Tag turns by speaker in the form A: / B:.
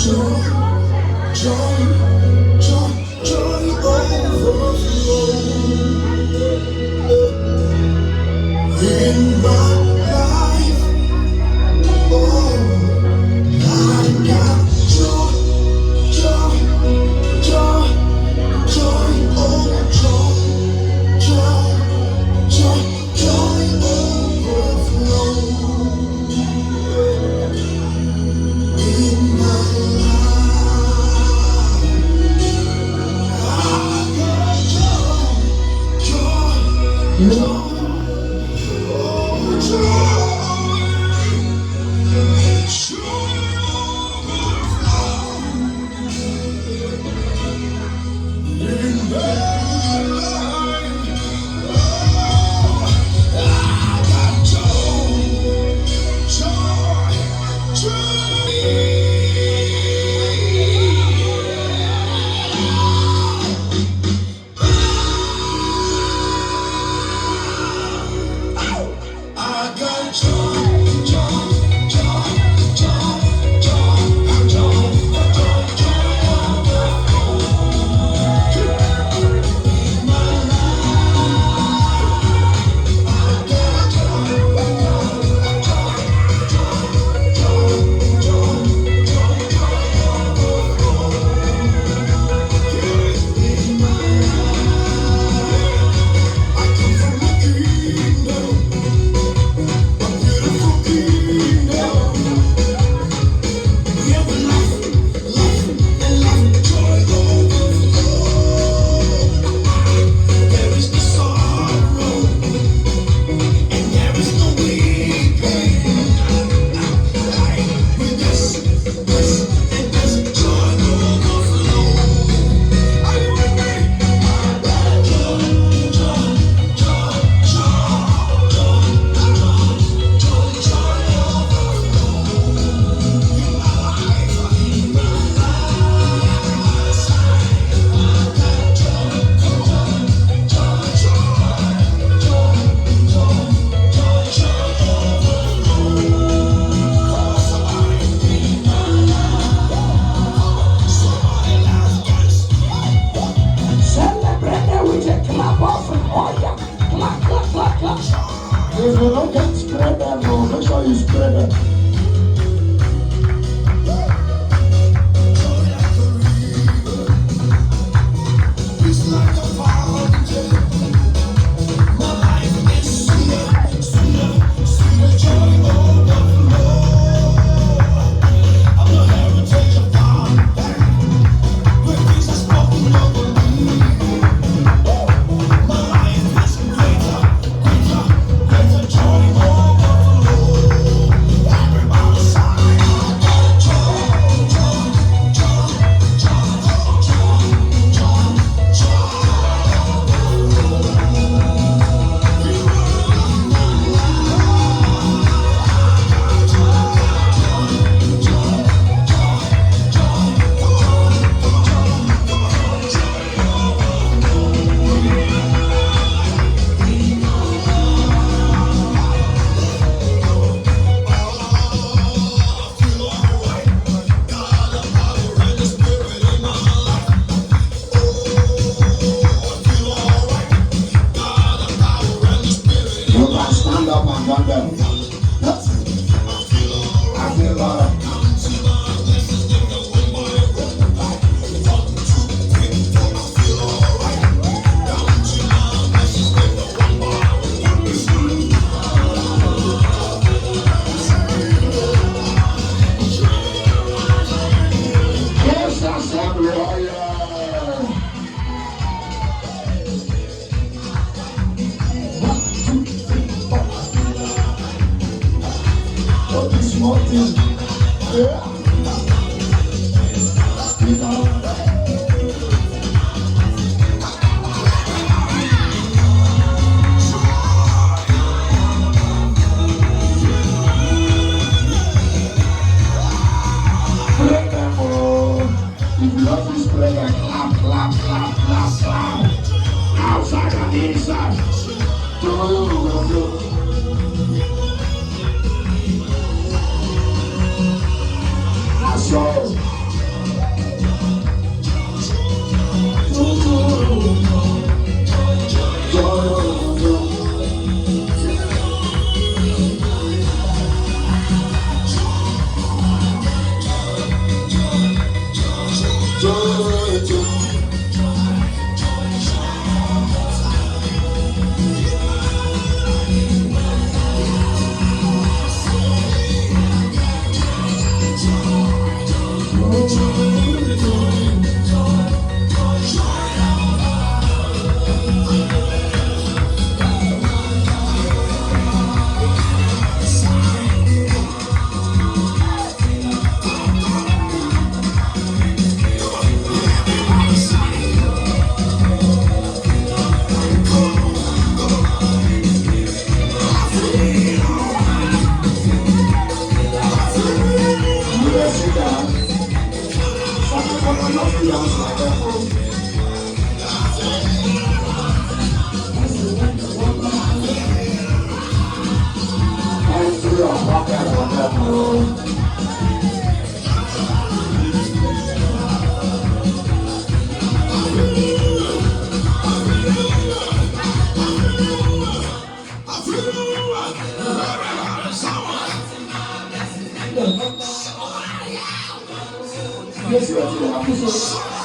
A: joy overflow in my life. Oh, I got joy, oh, joy overflow in my life. I got if you don't get spread them, make sure you spread them. It's like a fountain. My life is sweeter, joy overflow. I'm the heritage of God, where things are spoken over me. My life is greater joy overflow. Everybody sigh. Stand up and run them. I feel alright. Yes, that's right. This morning, yeah. Spread them all. If you love to spread them, clap. Outside and inside. So Something from a love beyond like a home. And through a walk out on the road. Yes, you are.